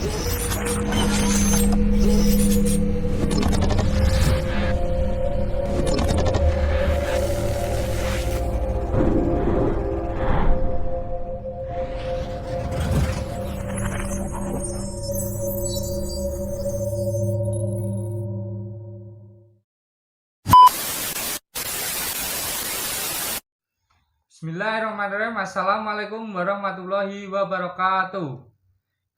Bismillahirrahmanirrahim. Assalamualaikum warahmatullahi wabarakatuh.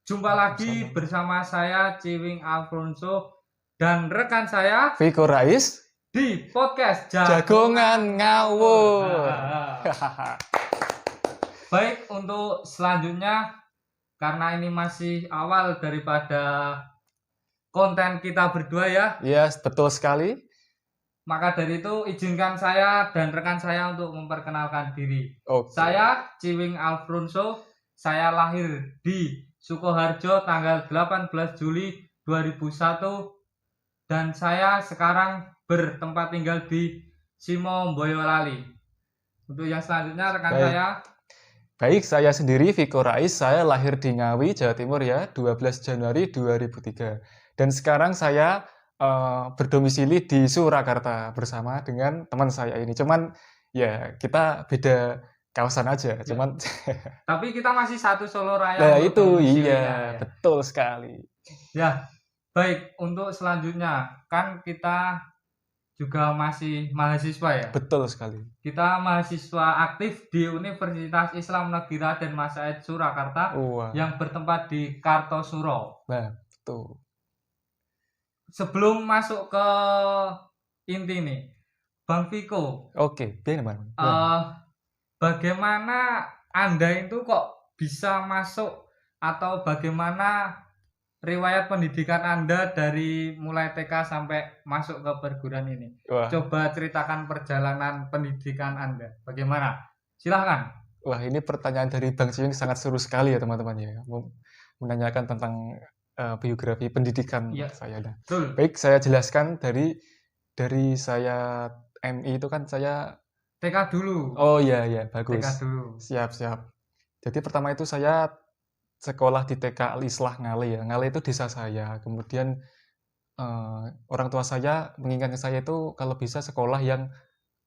Jumpa lagi bersama saya Ciwing Alfonso dan rekan saya Viko Rais di podcast Jagongan Ngawur. Baik, untuk selanjutnya, karena ini masih awal daripada konten kita berdua ya. Yes, betul sekali. Maka dari itu izinkan saya dan rekan saya untuk memperkenalkan diri. Okay. Saya Ciwing Alfonso, saya lahir di Sukoharjo tanggal 18 Juli 2001 dan saya sekarang bertempat tinggal di Simo Boyolali. Untuk yang selanjutnya rekan saya. Baik, saya sendiri Viko Rais, saya lahir di Ngawi, Jawa Timur ya, 12 Januari 2003. Dan sekarang saya berdomisili di Surakarta bersama dengan teman saya ini. Cuman ya kita beda kawasan aja, cuman tapi kita masih satu Solo Raya. Nah, itu iya, ya. Betul sekali. Ya, baik, untuk selanjutnya kan kita juga masih mahasiswa ya. Betul sekali. Kita mahasiswa aktif di Universitas Islam Negeri Raden Mas Said Surakarta yang bertempat di Kartosuro. Nah, betul. Sebelum masuk ke inti nih, Bang Viko. Oke, gimana? Bagaimana Anda itu kok bisa masuk atau bagaimana riwayat pendidikan Anda dari mulai TK sampai masuk ke perguruan ini? Coba ceritakan perjalanan pendidikan Anda. Bagaimana? Silahkan. Wah, ini pertanyaan dari Bang Ciwing sangat seru sekali ya teman-teman ya. Menanyakan tentang biografi pendidikan saya. Nah, baik, saya jelaskan dari saya MI itu kan saya TK dulu. Oh iya, bagus. TK dulu. Siap. Jadi pertama itu saya sekolah di TK Al-Islah Ngale ya. Ngale itu desa saya. Kemudian orang tua saya mengingatkan saya itu kalau bisa sekolah yang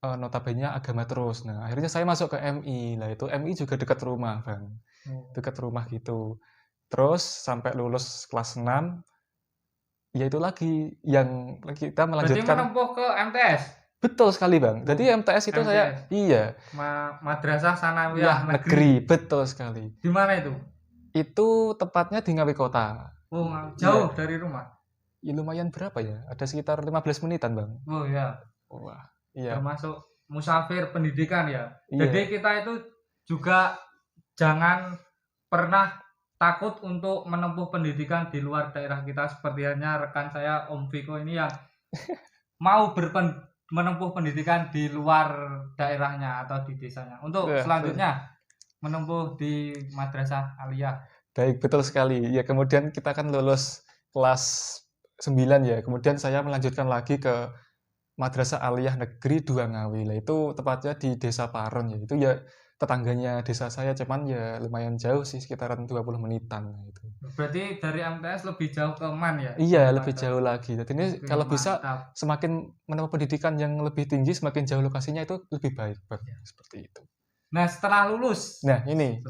notabene agama terus. Nah, akhirnya saya masuk ke MI. Nah, itu MI juga dekat rumah, Bang. Dekat rumah gitu. Terus sampai lulus kelas 6, ya itu lagi yang kita melanjutkan. Berarti menempuh ke MTS? Betul sekali, Bang. Jadi MTS itu saya, Madrasah Sanawiyah Negeri. Betul sekali. Di mana itu? Itu tepatnya di Ngawi Kota. Oh, jauh dari rumah? Ya lumayan berapa ya? Ada sekitar 15 menitan, Bang. Oh ya. Wah, iya. Termasuk musafir pendidikan ya. Jadi kita itu juga jangan pernah takut untuk menempuh pendidikan di luar daerah kita, seperti halnya rekan saya Om Viko ini yang mau menempuh pendidikan di luar daerahnya atau di desanya. Untuk selanjutnya menempuh di Madrasah Aliyah. Baik, betul sekali. Ya, kemudian kita kan lulus kelas 9 ya. Kemudian saya melanjutkan lagi ke Madrasah Aliyah Negeri 2 Ngawi. Lah itu tepatnya di Desa Paron ya. Itu ya tetangganya desa saya, cuman ya lumayan jauh sih, sekitaran 20 menitan gitu. Berarti dari MTS lebih jauh ke MAN ya? Iya, lebih jauh lagi. Jadi ini kalau bisa semakin menempuh pendidikan yang lebih tinggi, semakin jauh lokasinya itu lebih baik, Bang. Seperti itu. Nah, setelah lulus. Nah, ini.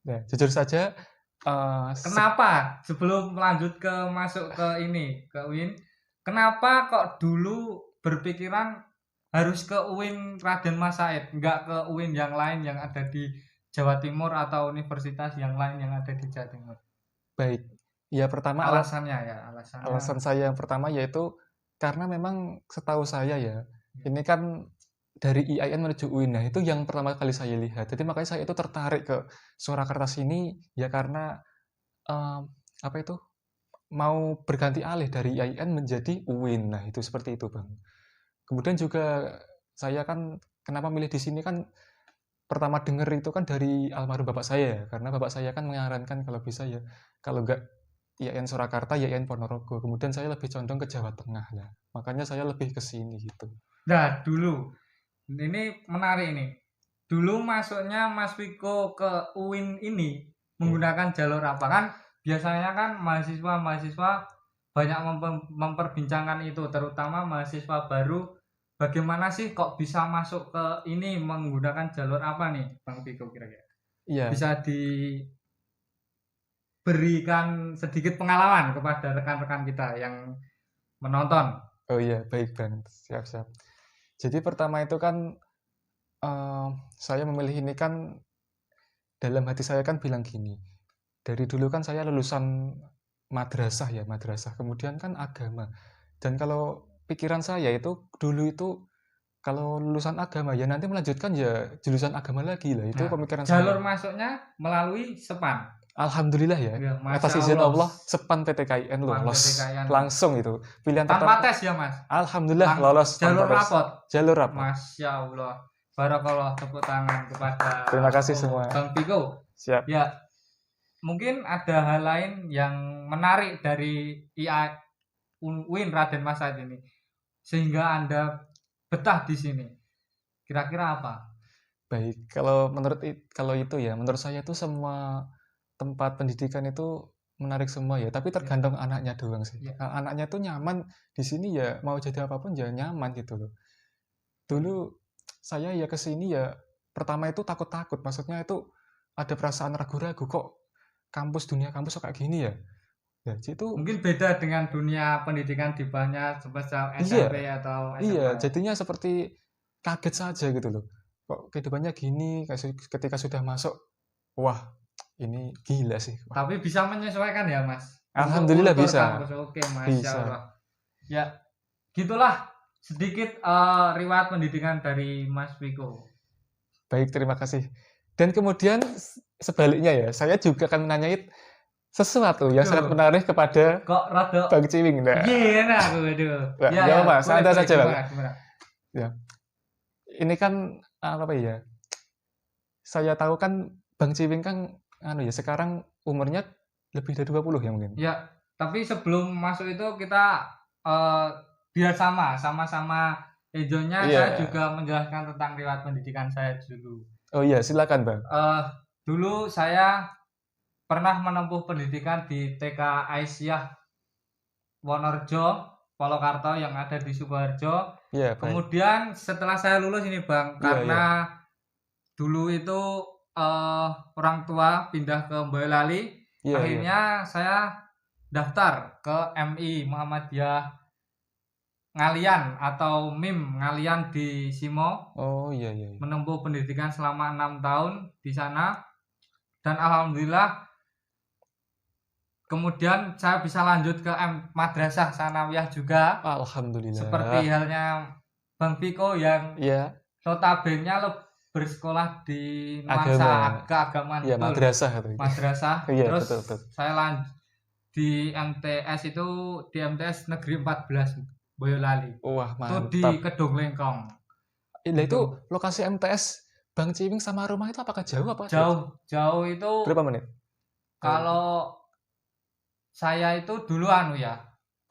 Nah, jujur saja kenapa sebelum lanjut ke masuk ke UIN, kenapa kok dulu berpikiran harus ke UIN Raden Mas Said, enggak ke UIN yang lain yang ada di Jawa Timur atau universitas yang lain yang ada di Jawa Timur? Baik, ya pertama alasan saya yang pertama yaitu karena memang setahu saya ya, ini kan dari IAIN menuju UIN, nah itu yang pertama kali saya lihat. Jadi makanya saya itu tertarik ke Surakarta sini ya karena mau berganti alih dari IAIN menjadi UIN. Nah itu seperti itu, Bang. Kemudian juga saya kan kenapa milih di sini kan pertama dengar itu kan dari almarhum bapak saya, karena bapak saya kan menyarankan kalau bisa ya kalau enggak IAIN Surakarta, IAIN Ponorogo. Kemudian saya lebih condong ke Jawa Tengah lah. Makanya saya lebih ke sini gitu. Nah, dulu ini menarik ini. Dulu masuknya Mas Viko ke UIN ini menggunakan jalur apa? Kan biasanya kan mahasiswa banyak memperbincangkan itu, terutama mahasiswa baru. Bagaimana sih kok bisa masuk ke ini menggunakan jalur apa nih, Bang Piko kira-kira? Iya. Bisa diberikan sedikit pengalaman kepada rekan-rekan kita yang menonton. Oh iya, baik Bang. Siap. Jadi pertama itu kan saya memilih ini kan dalam hati saya kan bilang gini. Dari dulu kan saya lulusan madrasah ya, madrasah. Kemudian kan agama. Dan kalau pikiran saya itu dulu itu kalau lulusan agama ya nanti melanjutkan ya jurusan agama lagi lah. Itu Nah, pemikiran jalur saya. masuknya melalui SEPAN. Alhamdulillah ya. Ya, Atas Masya izin Allah. Allah, SEPAN PTKIN SEPAN lolos. PTKIN. Langsung itu. Pilihan Tanpa pertama. tes ya, Mas? Alhamdulillah lolos. Jalur tanpa tes. rapot. Jalur rapot. Masya Allah. Barakallah, tepuk tangan kepada Terima kasih semua. Bang Piko. Siap. Ya, mungkin ada hal lain yang menarik dari UIN Raden Mas Said ini sehingga Anda betah di sini. Kira-kira apa? Baik, kalau itu ya, menurut saya itu semua tempat pendidikan itu menarik semua ya, tapi tergantung anaknya doang sih. Ya. Anaknya tuh nyaman di sini ya, mau jadi apapun ya nyaman gitu loh. Dulu saya ya ke sini ya, pertama itu takut-takut, maksudnya itu ada perasaan ragu-ragu kok dunia kampus kok kayak gini ya. Ya, itu Mungkin beda dengan dunia pendidikan di banyak sebesar SMP atau SMA. iya, jadinya seperti kaget saja gitu loh. Kok kehidupannya gini, ketika sudah masuk, wah ini gila sih. Wah. Tapi bisa menyesuaikan ya, Mas? Alhamdulillah Kultur bisa. kampus. Oke, Masya Bisa. Allah. Ya, gitulah sedikit riwayat pendidikan dari Mas Piko. Baik, terima kasih. Dan kemudian sebaliknya ya, saya juga akan menanyai sesuatu yang sangat menarik kepada kok rada Bang Ciwing. Nah, iya, aku aduh. Nah, ya, Mas, santai saja, Bang. Gimana? Ya. Ini kan apa ya? Saya tahu kan Bang Ciwing kan ya sekarang umurnya lebih dari 20 ya mungkin. Ya, tapi sebelum masuk itu kita biar sama-sama ejonya saya juga menjelaskan tentang riwayat pendidikan saya dulu. Oh iya, silakan, Bang. Dulu saya pernah menempuh pendidikan di TK Aisyah Wonorejo, Polokarto yang ada di Sukoharjo. Iya, kemudian setelah saya lulus ini, Bang, karena dulu itu orang tua pindah ke Boyolali, akhirnya saya daftar ke MI Muhammadiyah Ngalian atau MIM Ngalian di Simo. Oh iya. Menempuh pendidikan selama 6 tahun di sana. Dan alhamdulillah kemudian saya bisa lanjut ke Madrasah Sanawiyah juga. Alhamdulillah. Seperti halnya Bang Piko yang notabene bersekolah di nuansa keagamaan. Iya, madrasah. Madrasah. Iya, terus betul. saya lanjut di MTS itu di MTS Negeri 14 Boyolali. Wah, mantap. Itu di Kedung Lengkong. Itu lokasi MTS Bang Ciwing sama rumah itu apakah jauh apa? Jauh itu. Berapa menit? Kalau saya itu dulu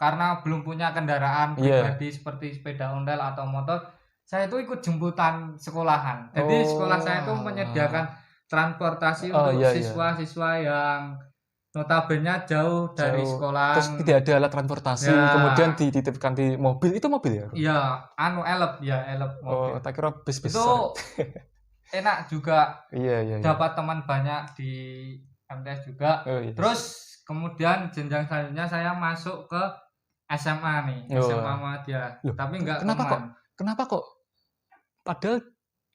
karena belum punya kendaraan pribadi seperti sepeda ondel atau motor, saya itu ikut jemputan sekolahan. Jadi sekolah saya itu menyediakan transportasi untuk siswa-siswa yang notabene jauh dari sekolah. Terus tidak ada alat transportasi, kemudian dititipkan di mobil. Itu mobil ya? Iya, elep mobil. Oh, tak kira bis. Itu enak juga. Iya. Dapat teman banyak di MTS juga. Terus kemudian jenjang selanjutnya saya masuk ke SMA nih, SMA Muhammadiyah. Tapi enggak Kenapa kok padahal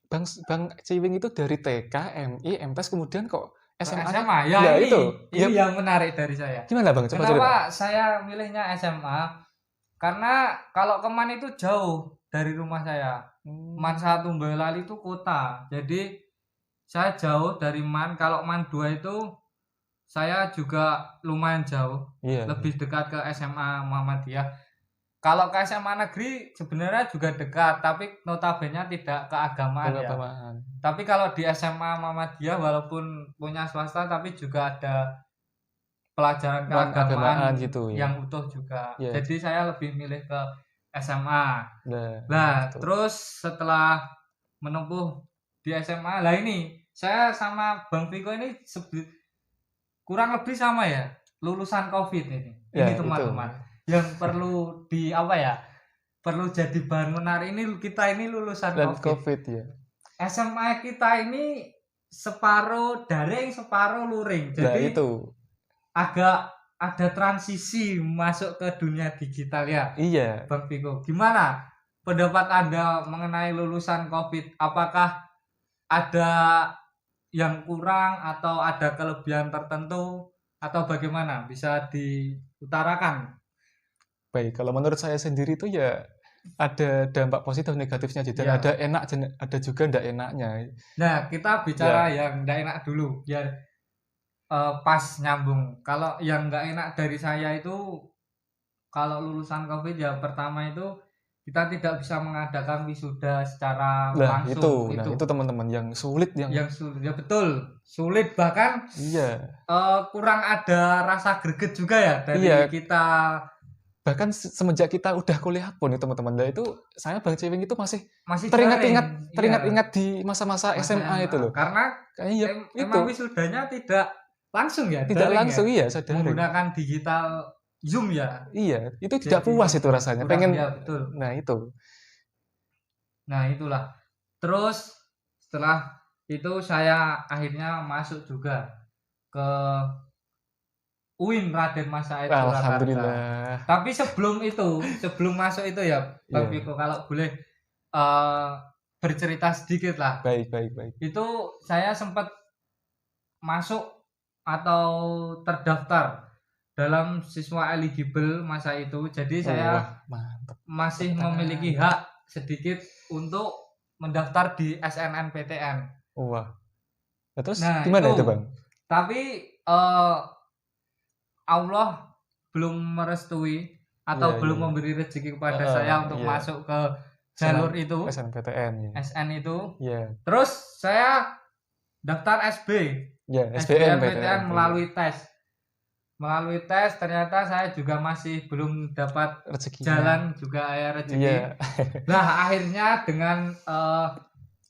Bang Ciwing itu dari TK, MI, MTS kemudian kok SMA? Ya ini yang menarik dari saya. Gimana, Bang? Coba Kenapa saya milihnya SMA? Karena kalau ke MAN itu jauh dari rumah saya. MAN 1 Boyolali itu kota. Jadi saya jauh dari MAN. Kalau MAN 2 itu saya juga lumayan jauh. Lebih dekat ke SMA Muhammadiyah. Kalau ke SMA negeri sebenarnya juga dekat, tapi notabene tidak keagamaan ya. Tapi kalau di SMA Muhammadiyah walaupun punya swasta tapi juga ada pelajaran keagamaan gitu yang utuh juga. Jadi saya lebih milih ke SMA. Nah, terus setelah menempuh di SMA, ini saya sama Bang Piko ini kurang lebih sama ya. lulusan COVID ini. Ya, Ini teman-teman yang perlu di apa ya? Perlu jadi bahan menarik ini kita ini lulusan dan COVID. COVID ya. SMA kita ini separuh daring, separuh luring. Nah, Jadi itu. agak ada transisi masuk ke dunia digital ya. Iya. Bang Piko, gimana pendapat Anda mengenai lulusan COVID? Apakah ada yang kurang atau ada kelebihan tertentu atau bagaimana? Bisa diutarakan? Baik, kalau menurut saya sendiri itu ya ada dampak positif negatifnya aja, dan Ya. ada enak ada juga ndak enaknya. Nah, kita bicara yang nggak enak dulu biar pas nyambung. Kalau yang nggak enak dari saya itu kalau lulusan COVID ya pertama itu kita tidak bisa mengadakan wisuda secara Nah, langsung. itu teman-teman yang sulit yang sulit ya, betul sulit, bahkan iya, kurang ada rasa greget juga ya dari Iya. kita. bahkan semenjak kita udah kuliah pun itu teman-teman. Nah, itu saya Bang Cewing itu masih Masih teringat-ingat di masa-masa SMA itu loh. karena Iya, emang itu wisudanya tidak langsung ya, tidak daring langsung ya, iya, sadari. menggunakan digital Zoom ya. Iya, itu tidak Jadi, puas itu rasanya. kurang, Pengen ya, betul. Nah, itu. Nah, itulah. Terus setelah itu saya akhirnya masuk juga ke UIN Raden Mas Said Surakarta. Alhamdulillah. Tapi sebelum masuk itu ya, Bang Iya. Piko, kalau boleh bercerita sedikit lah. Baik. Itu saya sempat masuk atau terdaftar dalam siswa eligible masa itu. Jadi saya mantap. masih memiliki hak sedikit untuk mendaftar di SNMPTN. Wah. Terus Nah, gimana itu, Bang? Tapi Allah belum merestui atau Iya, belum iya. memberi rezeki kepada saya untuk iya. masuk ke jalur itu, SNMPTN ya. SN itu. Iya. Terus saya daftar SB, Ya, SBMPTN melalui tes. Melalui tes ternyata saya juga masih belum dapat rezeki. Jalan juga ya rezeki. Iya. Nah, akhirnya dengan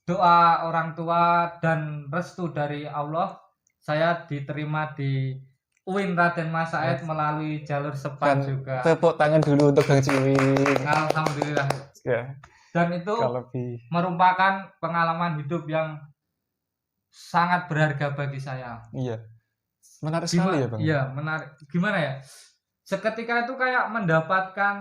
doa orang tua dan restu dari Allah, saya diterima di UIN Raden Mas Said melalui jalur SEPAN juga. Tepuk tangan dulu untuk Bang Ciwing. Alhamdulillah. Ya. Dan itu merupakan pengalaman hidup yang sangat berharga bagi saya. Iya. Menarik sekali ya, Bang. Iya, menarik. Gimana ya? Seketika itu kayak mendapatkan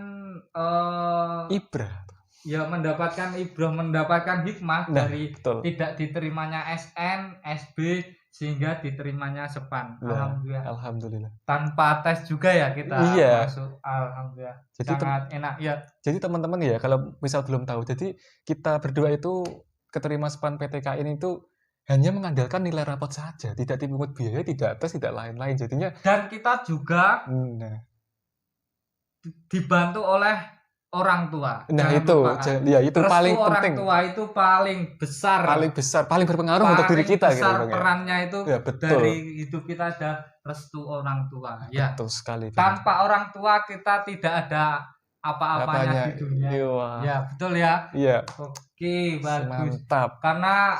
ibrah. Ya, mendapatkan ibrah, mendapatkan hikmah dari tidak diterimanya SN, SB sehingga diterimanya SEPAN. Alhamdulillah. Tanpa tes juga ya kita masuk. Alhamdulillah. Jadi sangat enak ya. Jadi teman-teman ya, kalau misal belum tahu, jadi kita berdua itu keterima SEPAN PTKN itu hanya mengandalkan nilai rapot saja, tidak dipungut biaya, tidak tes, tidak lain-lain. Jadinya dan kita juga dibantu oleh orang tua. Nah, itu paling penting. Orang tua itu paling besar, paling berpengaruh untuk diri kita. Besar perannya itu dari hidup kita ada restu orang tua. Ya, betul sekali. Tanpa orang tua kita tidak ada apa-apanya di dunia. Ya, betul ya. Iya. Oke, bagus. Mantap. Karena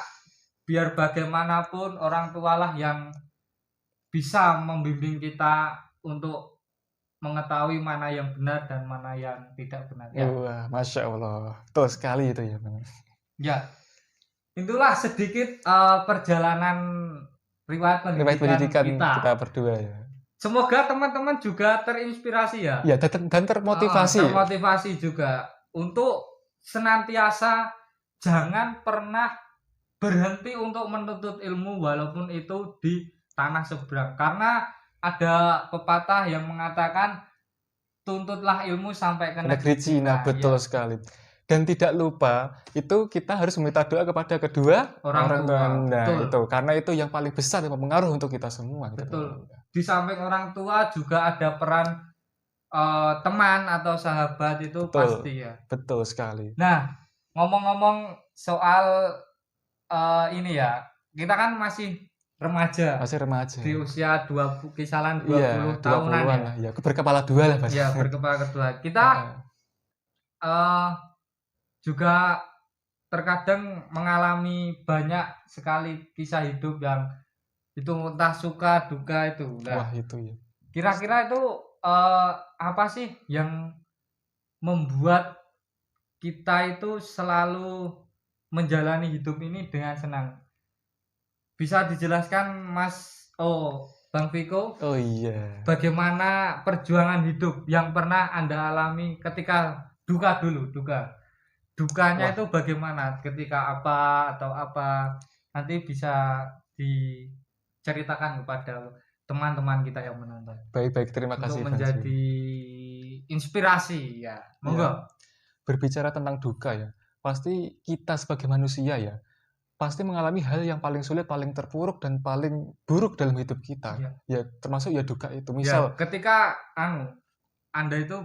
biar bagaimanapun orang tualah yang bisa membimbing kita untuk mengetahui mana yang benar dan mana yang tidak benar. Ya. Wah, Masya Allah. Betul sekali itu ya, Bang. Ya. Itulah sedikit perjalanan riwayat pendidikan kita berdua ya. Semoga teman-teman juga terinspirasi ya. Ya, dan termotivasi. Termotivasi juga untuk senantiasa jangan pernah berhenti untuk menuntut ilmu walaupun itu di tanah seberang. Karena ada pepatah yang mengatakan tuntutlah ilmu sampai ke negeri Cina. Betul sekali. Dan tidak lupa itu kita harus meminta doa kepada kedua orang tua. Nah, itu karena itu yang paling besar yang mempengaruhi untuk kita semua. Betul. Di samping orang tua juga ada peran teman atau sahabat itu pasti ya. Betul sekali. Nah, ngomong-ngomong soal ini ya, kita kan masih remaja. Di usia kisaran 20 tahunan ya. Berkepala dua lah, Mas. Ya, berkepala kedua. Kita juga terkadang mengalami banyak sekali kisah hidup yang itu entah suka duka itu. Wah, itu ya. Kira-kira itu apa sih yang membuat kita itu selalu menjalani hidup ini dengan senang? Bisa dijelaskan Mas Bang Viko, Oh iya. bagaimana perjuangan hidup yang pernah Anda alami ketika duka dulu, dukanya Wah, itu bagaimana, ketika apa atau apa, nanti bisa diceritakan kepada teman-teman kita yang menonton baik-baik, terima untuk kasih Bang Cim. menjadi inspirasi ya, Iya, monggo. berbicara tentang duka ya, pasti kita sebagai manusia ya, pasti mengalami hal yang paling sulit, paling terpuruk, dan paling buruk dalam hidup kita. Ya, Ya, termasuk ya duka itu. ya, Misal, ketika Anda itu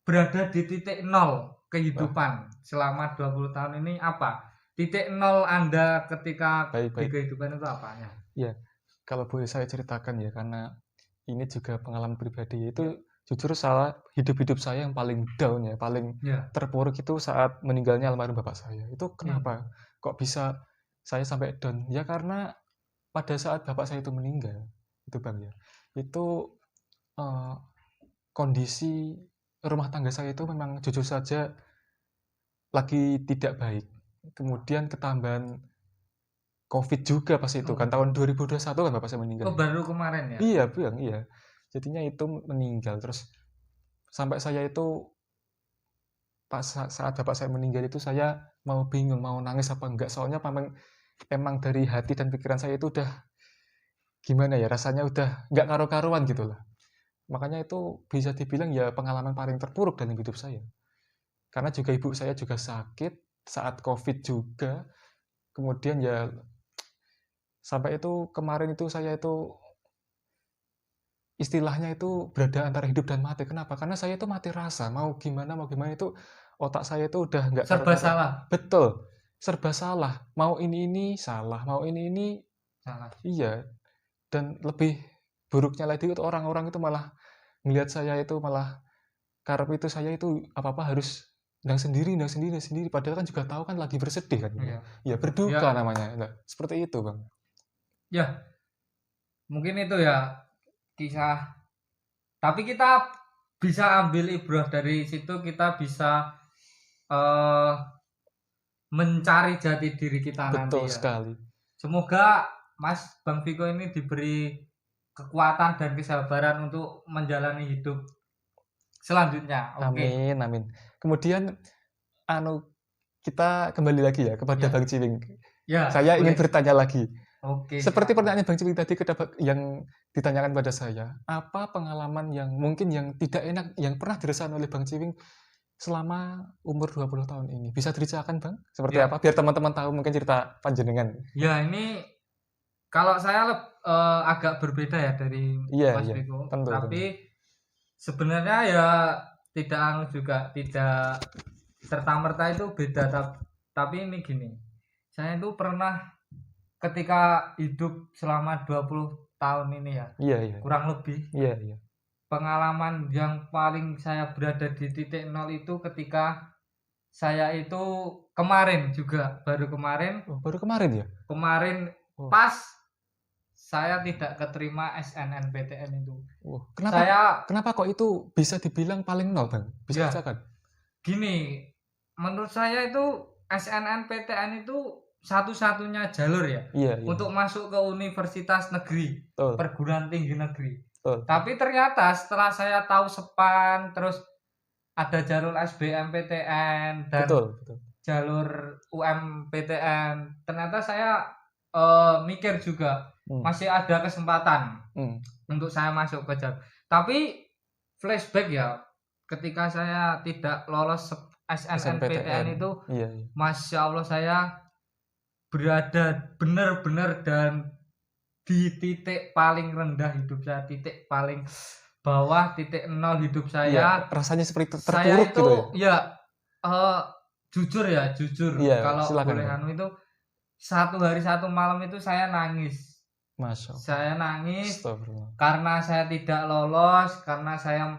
berada di titik nol wah, kehidupan selama 20 tahun ini, apa titik nol Anda ketika di baik-baik. kehidupan itu apanya? Ya, kalau boleh saya ceritakan ya, karena ini juga pengalaman pribadi, Ya, yaitu jujur salah hidup-hidup saya yang paling down ya, paling ya, terpuruk itu saat meninggalnya almarhum bapak saya. Itu ya, kenapa? Kok bisa saya sampai down? Ya karena pada saat bapak saya itu meninggal, itu Bang ya, itu eh, kondisi rumah tangga saya itu memang jujur saja lagi tidak baik. Kemudian ketambahan COVID juga pas itu kan, oh, tahun 2021 kan bapak saya meninggal oh ya. baru kemarin ya. Iya Bang, iya. Jadinya itu meninggal, terus sampai saya itu pas saat bapak saya meninggal itu saya mau bingung mau nangis apa enggak, soalnya emang dari hati dan pikiran saya itu udah gimana ya, rasanya udah nggak karu-karuan gitu lah. Makanya itu bisa dibilang ya pengalaman paling terpuruk dalam hidup saya. Karena juga ibu saya juga sakit saat COVID juga. Kemudian ya sampai itu kemarin itu saya itu istilahnya itu berada antara hidup dan mati. Kenapa? Karena saya itu mati rasa. Mau gimana itu otak saya itu udah nggak Serba karu-karuan. salah. Betul, serba salah. Mau ini salah, mau ini Salah. iya. Dan lebih buruknya lagi itu orang-orang itu malah melihat saya itu malah karep itu saya itu apa-apa harus ndang sendiri. Padahal kan juga tahu kan lagi bersedih kan gitu. Iya, Ya betul. Ya, berduka namanya. Nah, seperti itu, Bang. ya, mungkin itu ya kisah. Tapi kita bisa ambil ibrah dari situ, kita bisa eh, mencari jati diri kita Betul nanti ya. sekali. Semoga Mas Bang Viko ini diberi kekuatan dan kesabaran untuk menjalani hidup selanjutnya. Oke. Amin, amin. Kemudian anu kita kembali lagi ya kepada Ya, Bang Ciwing. ya, Saya ingin boleh. bertanya lagi. Oke, Seperti silakan. pertanyaan Bang Ciwing tadi yang ditanyakan pada saya, apa pengalaman yang mungkin yang tidak enak yang pernah dirasakan oleh Bang Ciwing selama umur 20 tahun ini? Bisa diceritakan, Bang? Seperti Ya, apa? Biar teman-teman tahu mungkin cerita panjenengan. ya ini kalau saya agak berbeda ya dari Iya, Mas iya. Viko, Tentu, tentu. tapi sebenarnya ya juga tidak serta-merta itu beda, tapi ini gini. Saya itu pernah ketika hidup selama 20 tahun ini ya, Iya, iya. kurang lebih Iya, iya. pengalaman yang paling saya berada di titik nol itu ketika saya itu kemarin juga, baru kemarin Oh, baru kemarin ya? kemarin Oh, pas saya tidak keterima SNMPTN itu. oh. Saya Kenapa kok itu bisa dibilang paling nol, Bang? Bisa ya diceritakan? gini, menurut saya itu SNMPTN itu satu-satunya jalur ya Iya, iya. untuk masuk ke universitas negeri, Betul, perguruan tinggi negeri. betul. Tapi ternyata setelah saya tahu SEPAN, terus ada jalur SBMPTN dan Betul, betul. jalur UMPTN, ternyata saya mikir juga Hmm, masih ada kesempatan hmm. untuk saya masuk ke jalur. Tapi flashback ya, ketika saya tidak lolos SNPTN. SNMPTN itu, Iya, iya. Masya Allah saya berada benar-benar dan di titik paling rendah hidup saya, titik paling bawah, titik nol hidup Iya, saya. rasanya seperti Saya terpuruk itu gitu ya? ya eh, jujur Iya, kalau silakan, boleh Bang. itu satu hari satu malam itu saya nangis. Masya Allah. Saya nangis Astagfirullah. karena saya tidak lolos, karena saya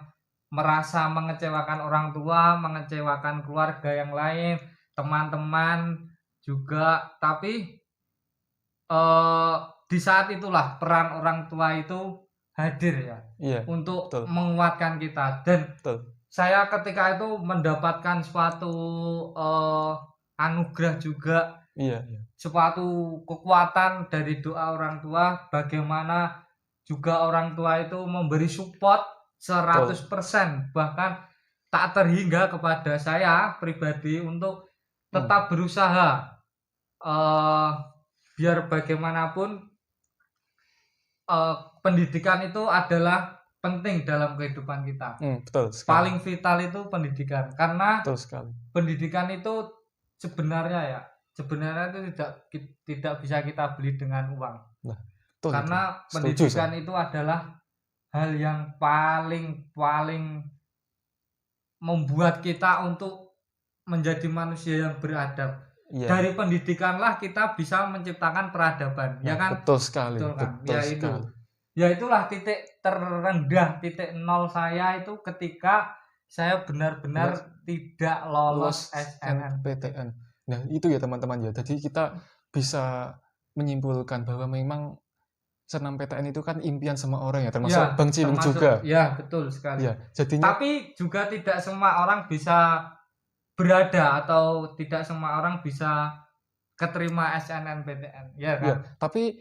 merasa mengecewakan orang tua, mengecewakan keluarga yang lain, teman-teman juga. Tapi di saat itulah peran orang tua itu hadir ya Iya, untuk betul. menguatkan kita. Dan Betul. saya ketika itu mendapatkan suatu anugerah juga, Iya, iya. suatu kekuatan dari doa orang tua, bagaimana juga orang tua itu memberi support Betul. 100%, bahkan tak terhingga kepada saya pribadi untuk Hmm, tetap berusaha, eh, biar bagaimanapun pendidikan itu adalah penting dalam kehidupan kita. betul sekali. Paling vital itu pendidikan, karena Betul sekali. pendidikan itu sebenarnya itu tidak bisa kita beli dengan uang. Nah, betul itu. Karena Setuju pendidikan saya. itu adalah hal yang paling membuat kita untuk menjadi manusia yang beradab. Iya. Dari pendidikanlah kita bisa menciptakan peradaban, ya Nah, kan? betul sekali. Betul kan? Betul Ya itu. sekali. Ya itulah titik terendah, titik nol saya itu ketika saya benar-benar tidak lolos SNMPTN. SNMPTN. Nah, itu ya teman-teman ya. Jadi kita bisa menyimpulkan bahwa memang SNMPTN itu kan impian semua orang ya, termasuk Ya, Bang Ciming juga. ya betul sekali. Ya, jadinya Tapi juga tidak semua orang bisa berada atau tidak semua orang bisa keterima SNMPTN, ya kan? ya, tapi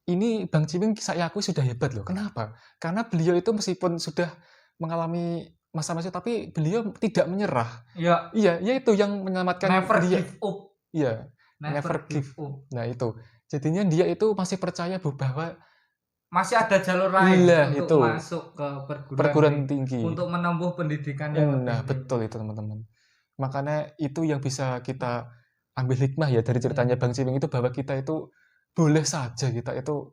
ini Bang Ciming saya akui sudah hebat loh. Kenapa? Karena beliau itu meskipun sudah mengalami masa-masa tapi beliau tidak menyerah. Ya, Iya, itu yang menyelamatkan never dia. give up. Iya, Never give up. Nah, itu. Jadinya dia itu masih percaya bahwa Masih ada jalur lain Iya, untuk itu. masuk ke Perguruan tinggi. untuk menempuh pendidikan yang lebih Nah, tinggi. betul itu teman-teman. Makanya itu yang bisa kita ambil hikmah ya dari ceritanya Bang Ciming itu, bahwa kita itu boleh saja kita itu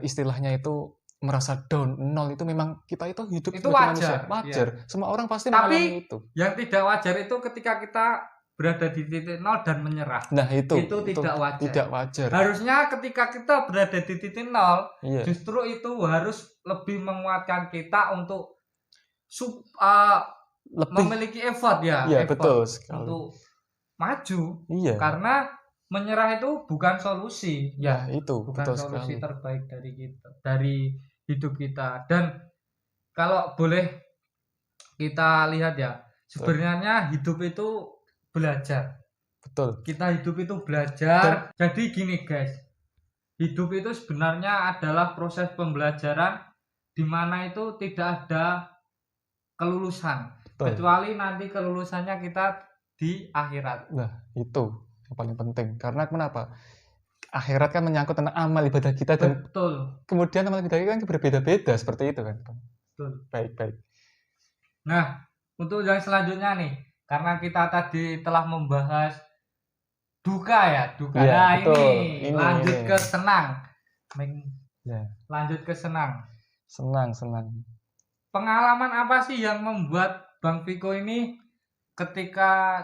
istilahnya itu merasa down, nol, itu memang kita itu hidup Itu sebagai manusia. wajar, Wajar. iya. Semua orang pasti Tapi mengalami itu. yang tidak wajar itu ketika kita berada di titik nol dan menyerah. Nah, itu tidak wajar. Tidak wajar. Harusnya ketika kita berada di titik nol, Iya. justru itu harus lebih menguatkan kita untuk Lebih memiliki effort ya, Iya, effort betul sekali. untuk maju. Iya. Karena menyerah itu bukan solusi, Nah, itu bukan betul solusi sekali. terbaik dari kita, dari hidup kita. Dan kalau boleh kita lihat ya, sebenarnya hidup itu belajar. Betul. Kita hidup itu belajar. Jadi gini guys, hidup itu sebenarnya adalah proses pembelajaran di mana itu tidak ada kelulusan. Betul. Kecuali nanti kelulusannya kita di akhirat. Nah, itu yang paling penting. Karena kenapa? Akhirat kan menyangkut tentang amal ibadah kita, dan Betul. kemudian amal ibadah kita kan berbeda-beda seperti itu kan. Betul. Baik. Nah, untuk yang selanjutnya nih, karena kita tadi telah membahas duka ya. Ya, Nah, betul. ini lanjut ke senang. Ya. Lanjut ke senang. Senang. Pengalaman apa sih yang membuat Bang Viko ini ketika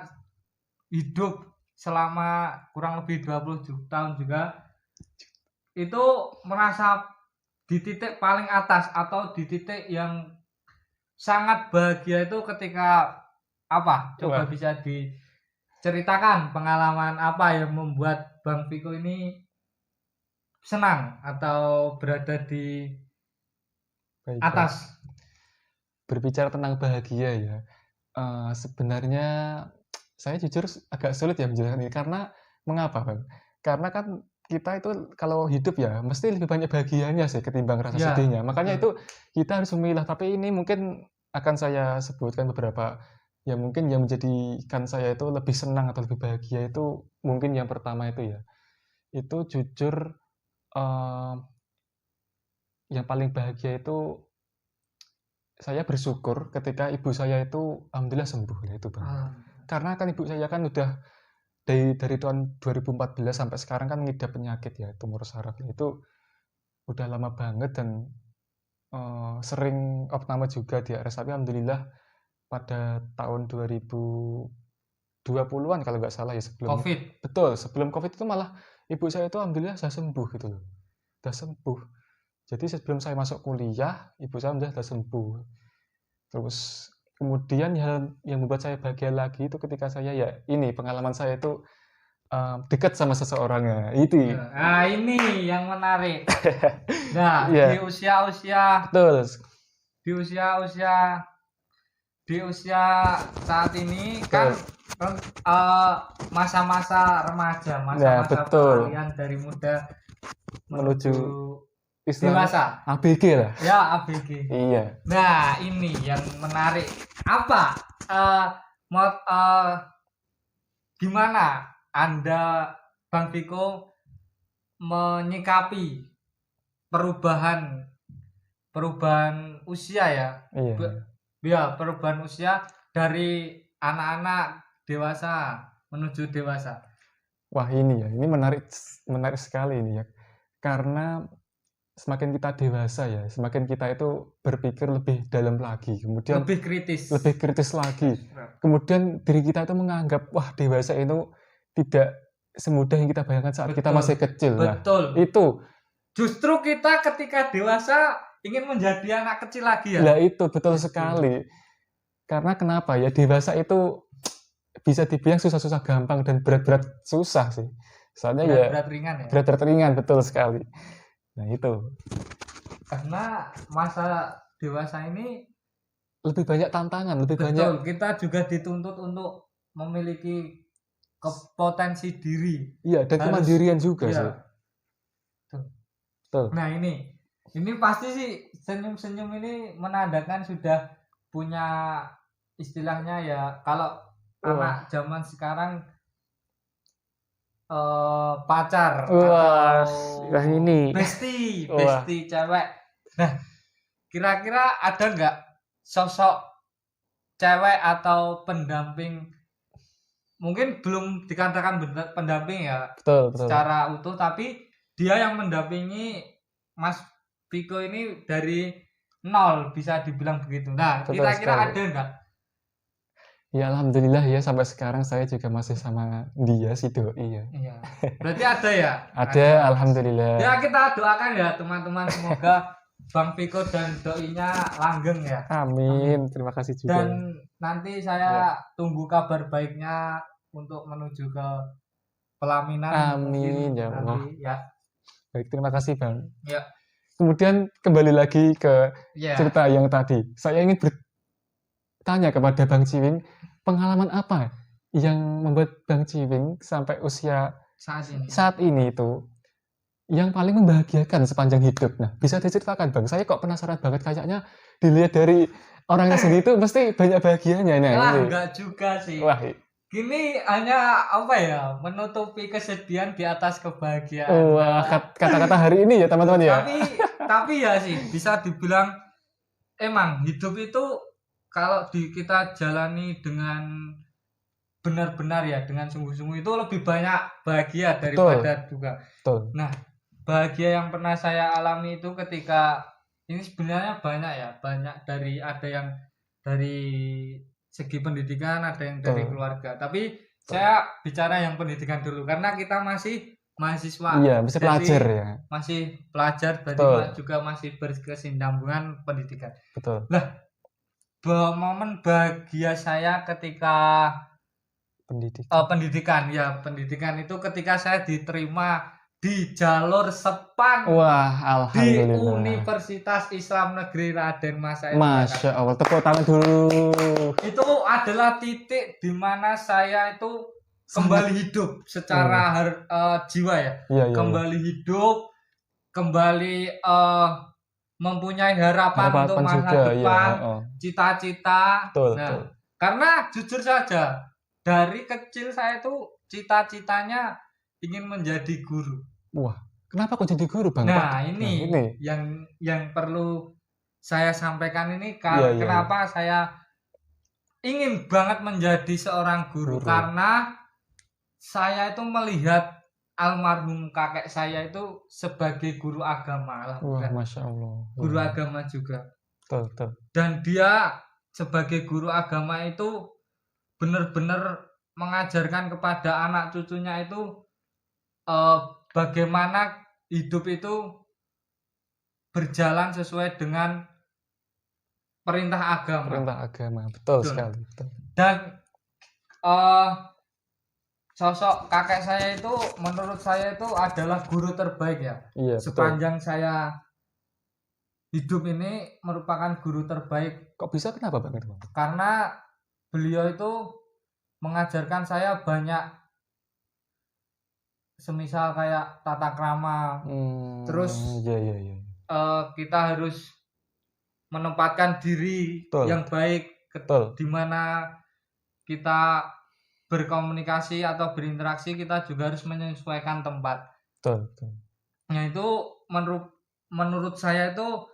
hidup selama kurang lebih 20 tahun juga itu merasa di titik paling atas atau di titik yang sangat bahagia itu ketika apa? Coba bisa diceritakan pengalaman apa yang membuat Bang Viko ini senang atau berada di atas. Berbicara tentang bahagia ya, sebenarnya saya jujur agak sulit ya menjelaskan ini. Karena mengapa Bang? Karena kan kita itu kalau hidup ya mesti lebih banyak bahagianya sih ketimbang rasa sedihnya. Makanya itu kita harus memilah. Tapi ini mungkin akan saya sebutkan beberapa yang mungkin yang menjadikan saya itu lebih senang atau lebih bahagia. Itu mungkin yang pertama itu ya, itu jujur yang paling bahagia itu saya bersyukur ketika ibu saya itu alhamdulillah sembuh ya itu Bang. Karena kan ibu saya kan udah dari tahun 2014 sampai sekarang kan ngidap penyakit ya, tumor saraf. Itu udah lama banget dan sering opname juga di RS. Tapi alhamdulillah pada tahun 2020-an kalau nggak salah ya, sebelum COVID. Betul, sebelum COVID itu malah ibu saya itu alhamdulillah sudah sembuh gitu loh. Sudah sembuh. Jadi sebelum saya masuk kuliah, ibu saya sudah sembuh. Terus kemudian yang membuat saya bahagia lagi itu ketika saya ya ini pengalaman saya itu dekat sama seseorang ya, itu. Nah, ini yang menarik. Nah, Iya, di usia-usia betul. di usia-usia di usia saat ini kan masa-masa remaja, Nah, masa-masa betul. peralihan dari muda Menuju menuju istilahnya dewasa. ABG lah. Ya, ABG. Iya. Nah, ini yang menarik. Apa gimana Anda, Bang Viko, menyikapi perubahan usia ya? Iya. Ya, perubahan usia dari anak-anak dewasa menuju dewasa. Wah, ini menarik sekali ini ya. Karena semakin kita dewasa ya, semakin kita itu berpikir lebih dalam lagi, kemudian Lebih kritis. lebih kritis lagi. Kemudian diri kita itu menganggap, wah, dewasa itu tidak semudah yang kita bayangkan saat kita Betul. masih kecil. Betul. Nah, itu Justru kita ketika dewasa ingin menjadi anak kecil lagi ya. lah itu betul Gitu. sekali. Karena kenapa ya, dewasa itu bisa dibilang susah-susah gampang dan berat-berat susah sih. Soalnya ya Berat ringan ya. berat ringan, betul sekali. Nah, itu. Karena masa dewasa ini Lebih banyak tantangan, lebih betul, banyak. kita juga dituntut untuk memiliki potensi diri. Iya, dan kemandirian juga iya. sih. Betul. Nah, ini pasti sih senyum-senyum ini menandakan sudah punya istilahnya ya, kalau anak zaman sekarang pacar atau ini bestie cewek. Nah, kira-kira ada nggak sosok cewek atau pendamping, mungkin belum dikatakan pendamping ya, betul. secara utuh, tapi dia yang mendampingi Mas Viko ini dari nol, bisa dibilang begitu. Nah, Betul kira-kira sekali. ada nggak? Ya, alhamdulillah ya, sampai sekarang saya juga masih sama dia, si doi ya. Iya. Berarti ada ya? Ada, alhamdulillah. Ya, kita doakan ya teman-teman, semoga Bang Viko dan doinya langgeng ya. Amin. Terima kasih juga. Dan nanti saya tunggu kabar baiknya untuk menuju ke pelaminan. Amin ya Allah. Nanti, ya. Baik, terima kasih Bang. Ya. Kemudian kembali lagi ke cerita yang tadi. Saya ingin bertanya kepada Bang Ciwing, pengalaman apa yang membuat Bang Ciwing sampai usia saat ini itu yang paling membahagiakan sepanjang hidup? Nah, bisa diceritakan Bang? Saya kok penasaran banget, kayaknya dilihat dari orangnya sendiri itu mesti banyak bahagianya. Nah, enggak juga sih. Wah, gini hanya apa ya, menutupi kesedihan di atas kebahagiaan. Wah, kata-kata hari ini ya teman-teman ya. Tapi ya sih bisa dibilang emang hidup itu kalau kita jalani dengan benar-benar ya, dengan sungguh-sungguh, itu lebih banyak bahagia daripada duka. Betul. Nah, bahagia yang pernah saya alami itu ketika ini sebenarnya banyak dari, ada yang dari segi pendidikan, ada yang dari keluarga. Tapi saya bicara yang pendidikan dulu karena kita masih mahasiswa. Iya, masih pelajar ya. Masih pelajar, berarti juga masih berkesinambungan pendidikan. Betul. Lah, momen bahagia saya ketika pendidikan itu ketika saya diterima di jalur SEPAN. Wah, alhamdulillah. Di Universitas Islam Negeri Raden Mas Said. Masya Allah, tepuk tangan dulu. Itu adalah titik di mana saya itu kembali hidup secara jiwa ya. Kembali hidup, kembali mempunyai harapan untuk masa depan, cita-cita. Nah, karena jujur saja, dari kecil saya itu cita-citanya ingin menjadi guru. Wah, kenapa kok jadi guru Bang? Nah, ini yang perlu saya sampaikan ini. Kenapa saya ingin banget menjadi seorang guru. Karena saya itu melihat almarhum kakek saya itu sebagai guru agama. Wah, Masya Allah. Guru agama juga. Betul. Dan dia sebagai guru agama itu benar-benar mengajarkan kepada anak cucunya itu bagaimana hidup itu berjalan sesuai dengan perintah agama. Betul sekali. Betul. Dan sosok kakek saya itu menurut saya itu adalah guru terbaik ya. Iya, betul. Sepanjang saya hidup ini merupakan guru terbaik Kok bisa, kenapa Bang? karena beliau itu mengajarkan saya banyak, semisal kayak tata krama. Terus Iya. kita harus menempatkan diri Betul. yang baik Betul. di mana kita berkomunikasi atau berinteraksi, kita juga harus menyesuaikan tempat. Betul. Nah itu menurut saya itu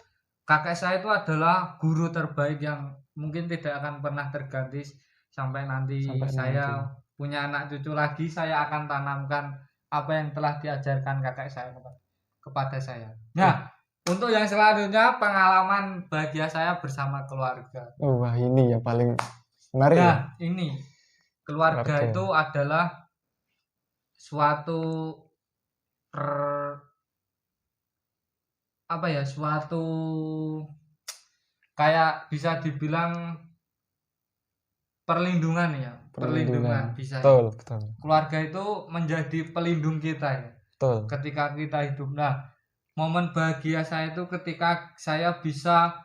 kakek saya itu adalah guru terbaik yang mungkin tidak akan pernah terganti sampai nanti saya punya anak cucu lagi, saya akan tanamkan apa yang telah diajarkan kakek saya kepada saya. Nah, untuk yang selanjutnya pengalaman bahagia saya bersama keluarga. Wah, ini yang paling menarik. Nah, ini keluarga itu adalah suatu suatu kayak bisa dibilang perlindungan ya, perlindungan bisa. Betul. Keluarga itu menjadi pelindung kita ya. Betul. Ketika kita hidup. Nah, momen bahagia saya itu ketika saya bisa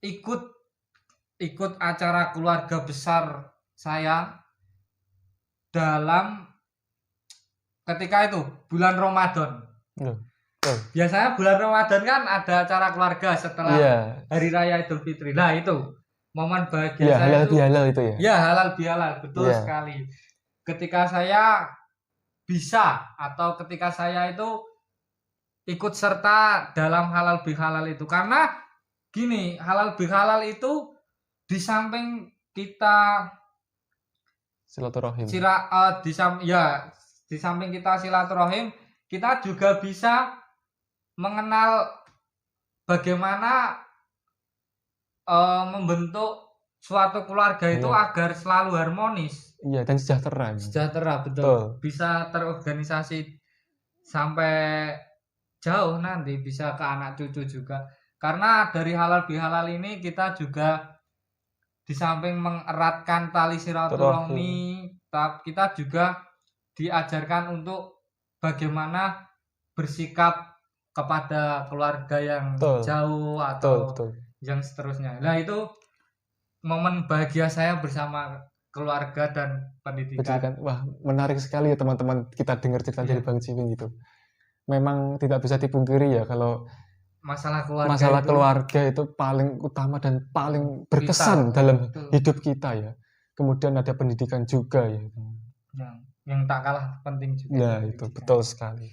ikut acara keluarga besar saya dalam ketika itu bulan Ramadan. Biasanya bulan Ramadan kan ada acara keluarga setelah Hari Raya Idul Fitri. Nah, itu momen bahagia saya itu. Halal itu ya. Ya, halal bihalal, betul sekali. Ketika saya bisa atau ketika saya itu ikut serta dalam halal bihalal itu, karena gini, halal bihalal itu di samping kita silaturahim. Di samping kita silaturahim, kita juga bisa mengenal bagaimana membentuk suatu keluarga itu agar selalu harmonis. Iya, dan sejahtera. Sejahtera, betul. Bisa terorganisasi sampai jauh nanti, bisa ke anak cucu juga. Karena dari halal bihalal ini kita juga di samping mengeratkan tali silaturahmi, kita juga diajarkan untuk bagaimana bersikap kepada keluarga yang jauh atau yang seterusnya. Nah, itu momen bahagia saya bersama keluarga dan pendidikan. Wah, menarik sekali ya teman-teman, kita dengar cerita dari Bang Jiwing gitu. Memang tidak bisa dipungkiri ya kalau masalah keluarga itu paling utama dan paling berkesan dalam hidup kita ya. Kemudian ada pendidikan juga ya. Yang tak kalah penting juga. Nah, itu betul sekali.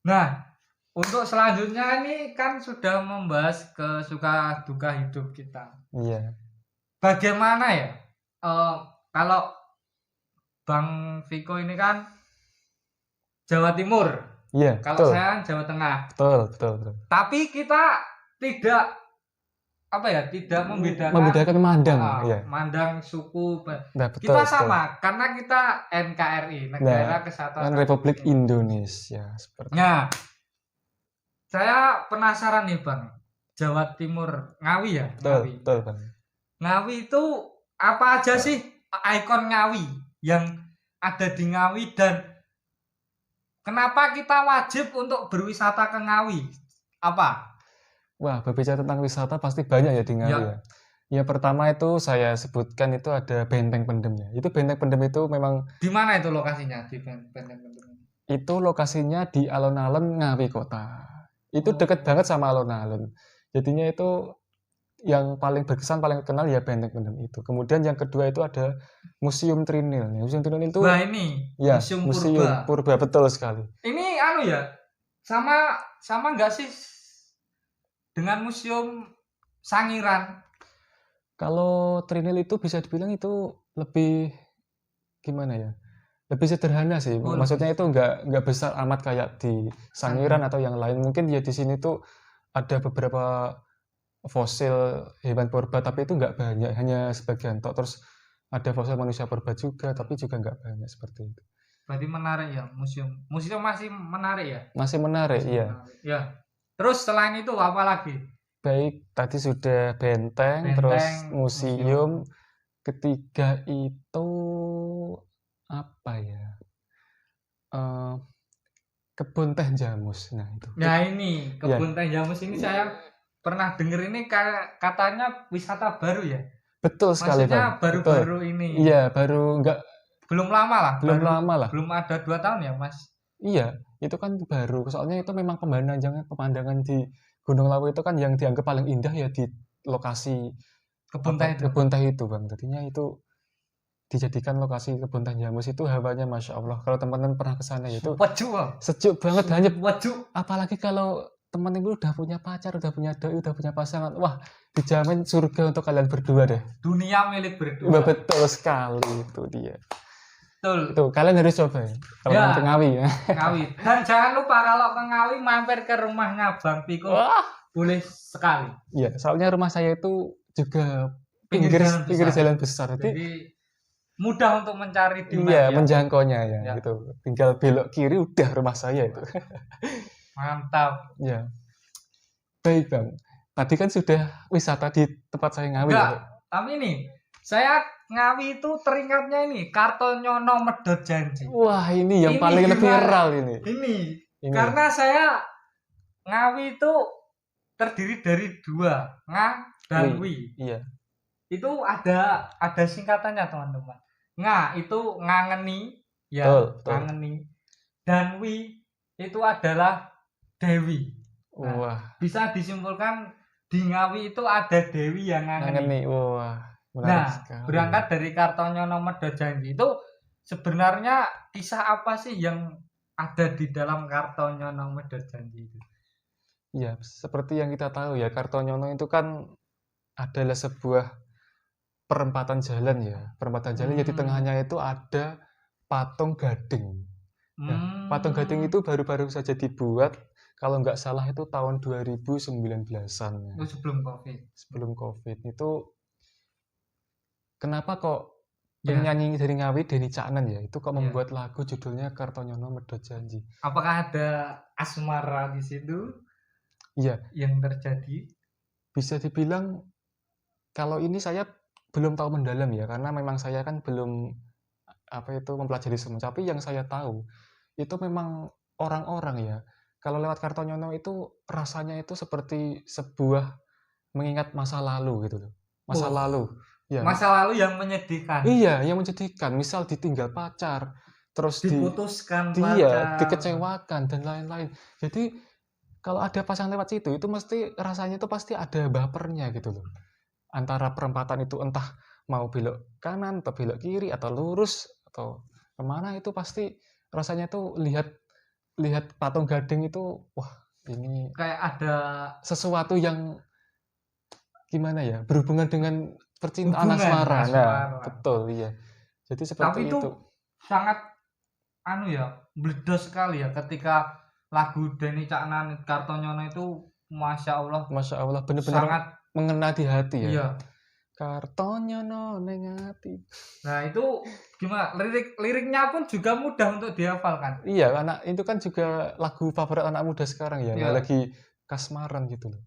Nah, untuk selanjutnya ini kan sudah membahas kesuka duka hidup kita. Iya. Bagaimana ya? Kalau Bang Viko ini kan Jawa Timur. Iya. Kalau saya kan Jawa Tengah. Betul. Tapi kita tidak membedakan mandang suku. Kita sama karena kita NKRI, Negara Kesatuan Republik Indonesia seperti. Nah, saya penasaran nih Bang, Jawa Timur, Ngawi ya? Betul Bang. Ngawi itu apa aja sih ikon Ngawi yang ada di Ngawi, dan kenapa kita wajib untuk berwisata ke Ngawi? Apa? Wah, berbicara tentang wisata pasti banyak ya di Ngawi ya. Ya, pertama itu saya sebutkan itu ada Benteng Pendem ya. Itu Benteng Pendem itu memang di mana itu lokasinya di Benteng Pendem? Itu lokasinya di alun-alun Ngawi Kota. Itu dekat banget sama alun-alun. Jadinya itu yang paling berkesan, paling kenal ya Benteng Pendem itu. Kemudian yang kedua itu ada Museum Trinil. Museum Trinil itu Museum Purba, betul sekali. Ini sama nggak sih dengan Museum Sangiran? Kalau Trinil itu bisa dibilang itu lebih gimana ya? Lebih sederhana sih. Maksudnya itu nggak besar amat kayak di Sangiran atau yang lain. Mungkin ya di sini tuh ada beberapa fosil hewan purba, tapi itu nggak banyak, hanya sebagian tok. Terus ada fosil manusia purba juga, tapi juga nggak banyak seperti itu. Berarti menarik ya museum masih menarik ya? Masih menarik, iya. Ya. Terus selain itu apa lagi? Baik, tadi sudah benteng, terus museum. Ketiga itu apa ya? eh, Kebun teh jamus. Nah, itu. Nah ini Ya, kebun teh jamus ini saya pernah dengar ini katanya wisata baru ya. betul sekali, Maksudnya Bang. Betul. baru-baru ini. Iya, baru enggak Belum lama lah, belum lama lah. belum ada 2 tahun ya Mas. Iya, itu kan baru. Soalnya itu memang pemandangan di Gunung Lawu itu kan yang dianggap paling indah ya di lokasi Kebun teh itu. kebun teh itu, Bang. Tadinya itu dijadikan lokasi kebun teh jamus itu hawanya Masya Allah. Kalau teman-teman pernah ke sana ya itu Waju. sejuk banget, hanya Waju. apalagi kalau teman ibu udah punya pacar, udah punya doi, udah punya pasangan. Wah, dijamin surga untuk kalian berdua deh. Dunia milik berdua. Betul sekali itu dia. Betul. Itu kalian harus coba ya. Kalau Ya. ke Ngawi ya. Ngawi. Dan jangan lupa kalau ke Ngawi mampir ke rumahnya Bang Piko. Wah, Boleh sekali. iya, soalnya rumah saya itu juga Pinggir pinggir jalan jalan besar. Jadi mudah untuk mencari di Iya, map ya. menjangkaunya ya, Ya. gitu. Tinggal belok kiri udah rumah saya itu. Mantap. Ya. Baik, Bang. Tadi kan sudah wisata di tempat saya Ngawi Enggak, ya. tapi ini saya Ngawi itu teringatnya ini Kartonyono Medhot Janji. Wah, ini yang Ini paling gimana? viral ini. Ini Ini. karena saya Ngawi itu terdiri dari 2, Nga dan Wi. Iya. Itu ada singkatannya teman-teman. Nga itu ngangeni, ya Betul. ngangeni. Dan Wi itu adalah Dewi. Nah, Wah, bisa disimpulkan di Ngawi itu ada Dewi yang ngangeni. nih. Wah, menarik Nah, sekali. berangkat dari Kartonyono Medhot Janji itu sebenarnya kisah apa sih yang ada di dalam Kartonyono Medhot Janji itu? Iya, seperti yang kita tahu ya, Kartonyono itu kan adalah sebuah perempatan jalan ya. Perempatan jalan jadi tengahnya itu ada patung gading. Nah, patung gading itu baru-baru saja dibuat, kalau nggak salah itu tahun 2019-an. Oh, sebelum Covid. Sebelum Covid itu, kenapa kok Ya. penyanyi dari Ngawi, Denny Caknan ya, itu kok Ya. membuat lagu judulnya Kartonyono Medhot Janji. Apakah ada asmara di situ Iya, yang terjadi? bisa dibilang kalau ini saya belum tahu mendalam ya, karena memang saya kan belum mempelajari semua. Tapi yang saya tahu itu memang orang-orang ya, kalau lewat Kartonyono itu rasanya itu seperti sebuah mengingat masa lalu gitu loh. Masa lalu. Ya. Masa lalu yang menyedihkan. Iya, yang menyedihkan. Misal ditinggal pacar, terus diputuskan iya, pacar. dikecewakan dan lain-lain. Jadi kalau ada pasangan lewat situ, itu mesti rasanya itu pasti ada bapernya gitu loh. Antara perempatan itu entah mau belok kanan atau belok kiri atau lurus atau kemana, itu pasti rasanya tuh lihat patung gading itu, wah ini kayak ada sesuatu yang gimana ya, berhubungan dengan percintaan Hubungan asmara. asmara. Nah, betul iya. Jadi seperti Tapi itu sangat bledos sekali ya ketika lagu Denny Caknan Kartonyono itu Masya Allah benar-benar sangat mengena di hati ya. Iya. Kartonyono ning ati. Nah, itu gimana? Liriknya pun juga mudah untuk dihafalkan. Iya, itu kan juga lagu favorit anak muda sekarang ya, Iya. lagi kasmaran gitu loh.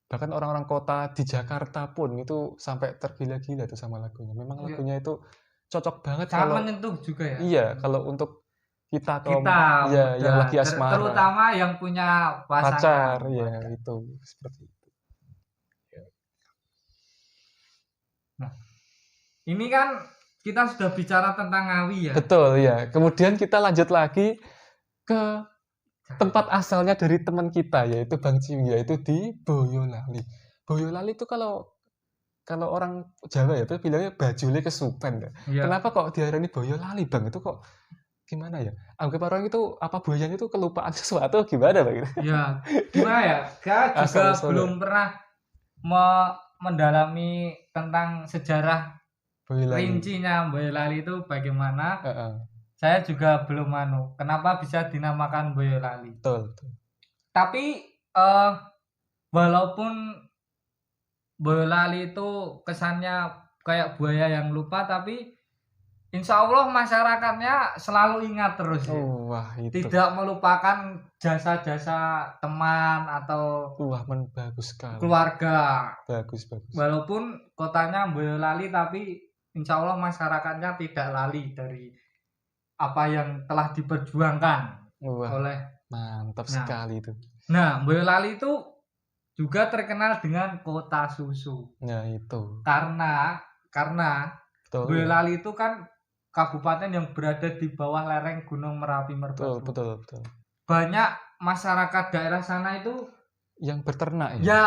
Bahkan orang-orang kota di Jakarta pun itu sampai tergila-gila tuh sama lagunya. Memang Iya. lagunya itu cocok banget Sangat kalau menyentuh juga ya. iya, kalau untuk kita Kita ya, muda, yang lagi asmara, terutama yang punya pacar, pasangan. ya itu seperti itu. Nah, ini kan kita sudah bicara tentang Ngawi ya. Betul ya. Kemudian kita lanjut lagi ke tempat asalnya dari teman kita, yaitu Bang Ciwi, yaitu di Boyolali. Boyolali itu kalau orang Jawa ya itu bilangnya bajule kesupen ya. Iya. Kenapa kok diarani Boyolali, Bang? Itu kok gimana ya? Anggap orang itu apa buayanya itu kelupaan sesuatu gimana, Bang? Ya, gimana ya? Saya juga Asal-usulnya. belum pernah mendalami tentang sejarah Boyolali. rincinya Boyolali itu bagaimana. Heeh. Saya juga belum kenapa bisa dinamakan Boyolali. Betul. Tapi walaupun Boyolali itu kesannya kayak buaya yang lupa, tapi insya Allah masyarakatnya selalu ingat terus ya. Wah, itu. Tidak melupakan jasa-jasa teman atau Wah, bagus sekali. keluarga. Bagus. Walaupun kotanya Boyolali tapi insya Allah masyarakatnya tidak lali dari apa yang telah diperjuangkan Wah, oleh. mantap Nah. sekali itu. Nah, Boyolali itu juga terkenal dengan kota susu. Nah, itu. Karena Betul. Boyolali itu kan kabupaten yang berada di bawah lereng Gunung Merapi Merbabu. Betul. Banyak masyarakat daerah sana itu yang berternak ya? Ya,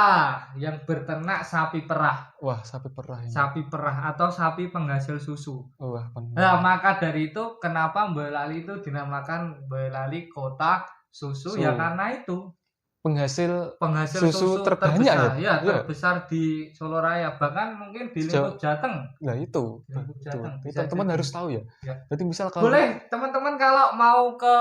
yang berternak sapi perah. Wah, sapi perah ini. Sapi perah atau sapi penghasil susu. Wah, benar. Nah, maka dari itu kenapa Boyolali itu dinamakan Boyolali Kota Susu ya karena itu penghasil susu terbanyak terbesar, ya terbesar di Solo Raya, bahkan mungkin di lingkup Jateng. Nah, itu. Jateng. Teman-teman harus tahu ya. Jadi misal kalau boleh teman-teman kalau mau ke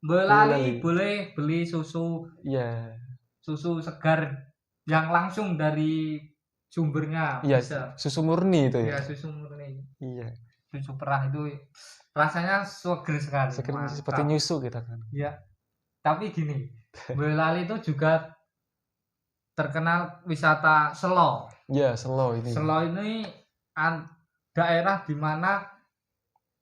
Boyolali boleh beli susu. Iya. Susu segar yang langsung dari sumbernya. Iya, bisa. Susu murni itu ya. Iya, susu murni. Iya. Susu perah itu rasanya seger sekali. Seperti nyusu kita kan. Iya. Tapi gini, Boyolali itu juga terkenal wisata Selo. Iya, Selo ini. Selo ini daerah di mana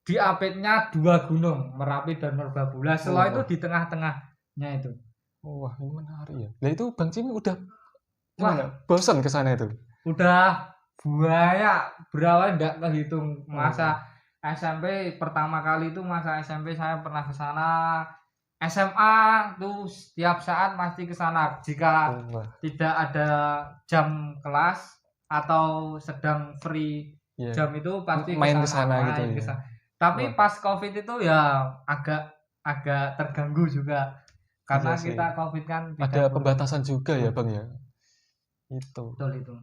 diapitnya dua gunung, Merapi dan Merbabu. Selo itu di tengah-tengahnya itu. Wah, ini menarik ya. Nah, itu Bang Cimi udah bosan ke sana itu? Udah banyak, berapa enggak kehitung. Masa SMP pertama kali itu, masa SMP saya pernah ke sana. SMA tuh setiap saat pasti ke sana jika tidak ada jam kelas atau sedang free jam itu pasti main ke sana gitu ya. Tapi pas Covid itu ya agak terganggu juga karena kita Covid kan ada pembatasan juga ya Bang ya. Itu. Betul itu.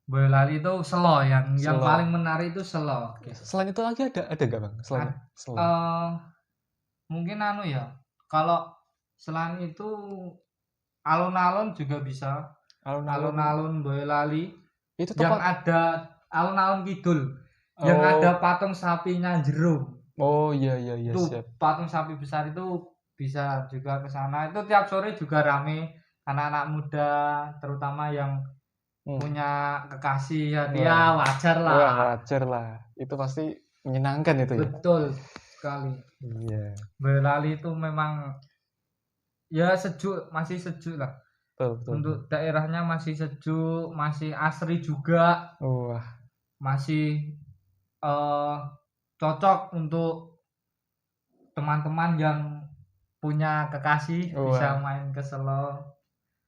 Boyolali itu Selo yang paling menarik itu Selo. Selain itu lagi ada enggak Bang? Selain Selo. Mungkin ya. Kalau selain itu alun-alun juga bisa. Alun-alun Boyolali. Itu yang ada alun-alun kidul. Yang ada patung sapinya Jerum. Oh iya itu siap. Patung sapi besar itu bisa juga ke sana. Itu tiap sore juga rame. Anak-anak muda terutama yang punya kekasih ya wajar lah. Wah, wajar lah. Itu pasti menyenangkan itu ya. Betul sekali. Iya. Boyolali itu memang ya sejuk, masih sejuk lah. Betul. Untuk daerahnya masih sejuk, masih asri juga. Wah. Masih cocok untuk teman-teman yang punya kekasih. Bisa main ke Selo.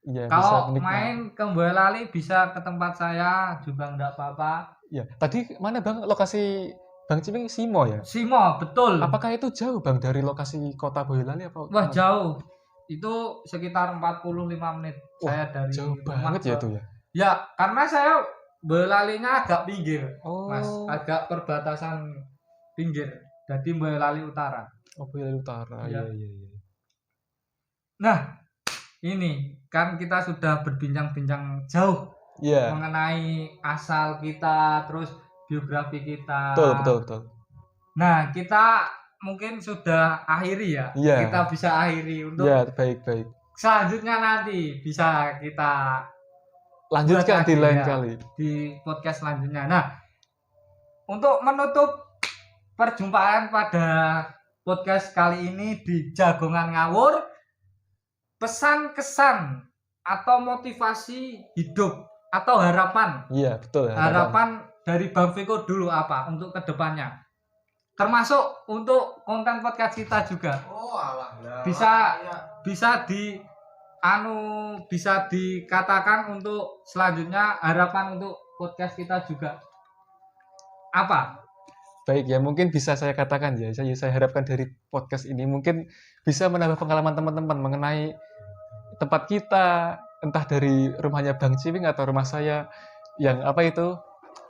Ya, kalau main ke Boyolali bisa ke tempat saya juga enggak apa-apa. Ya, tadi mana Bang lokasi Bang Cimi Simo ya? Simo, betul. Apakah itu jauh Bang dari lokasi kota Boyolali apa? Wah, jauh. Itu sekitar 45 menit. Saya dari jauh banget ya itu ya. Ya, karena saya Boyolalinya agak pinggir. Mas, agak perbatasan pinggir. Jadi Boyolali Utara. Oh, Boyolali Utara. Iya. Nah, ini kan kita sudah berbincang-bincang jauh mengenai asal kita, terus biografi kita. Betul. Nah, kita mungkin sudah akhiri ya. Kita bisa akhiri untuk. Ya, baik. Selanjutnya nanti bisa kita lanjutkan di lain kali di podcast selanjutnya. Nah, untuk menutup perjumpaan pada podcast kali ini di Jagongan Ngawur, pesan kesan atau motivasi hidup atau harapan. Iya, betul. Harapan dari Bang Viko dulu apa untuk kedepannya? Termasuk untuk konten podcast kita juga. Bisa dikatakan untuk selanjutnya harapan untuk podcast kita juga. Apa? Baik ya, mungkin bisa saya katakan ya. Saya harapkan dari podcast ini mungkin bisa menambah pengalaman teman-teman mengenai tempat kita, entah dari rumahnya Bang Ciwing atau rumah saya yang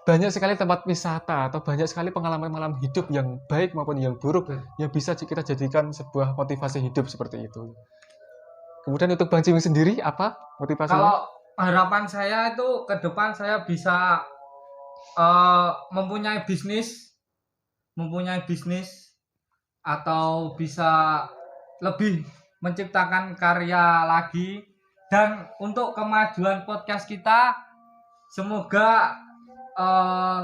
banyak sekali tempat wisata atau banyak sekali pengalaman-pengalaman hidup yang baik maupun yang buruk yang bisa kita jadikan sebuah motivasi hidup seperti itu. Kemudian untuk Bang Ciwing sendiri apa motivasinya? Kalau harapan saya itu ke depan saya bisa mempunyai bisnis atau bisa lebih menciptakan karya lagi, dan untuk kemajuan podcast kita semoga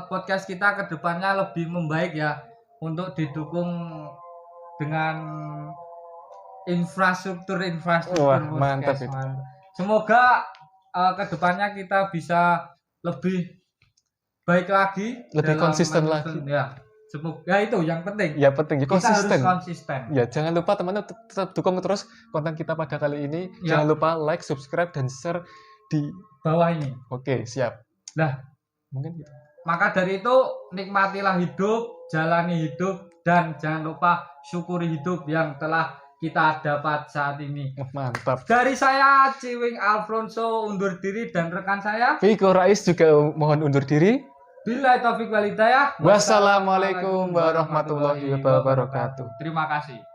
podcast kita ke depannya lebih membaik ya, untuk didukung dengan infrastruktur Wah, mantap podcast. itu. Mantap. Semoga ke depannya kita bisa lebih baik lagi, Lebih dalam konsisten menyusun, lagi. ya. Semoga itu yang penting. Ya penting ya Kita harus konsisten. konsisten. Ya jangan lupa teman-teman tetap dukung terus konten kita pada kali ini. Ya. Jangan lupa like, subscribe dan share di Bawah ini. Oke, siap. Nah, Mungkin gitu. maka dari itu nikmatilah hidup, jalani hidup, dan jangan lupa syukuri hidup yang telah kita dapat saat ini. Wah, mantap. Dari saya Ciwing Alfonso undur diri, dan rekan saya Viko Rais juga mohon undur diri. Billahi taufiq wal hidayah. Wassalamualaikum warahmatullahi wabarakatuh. Terima kasih.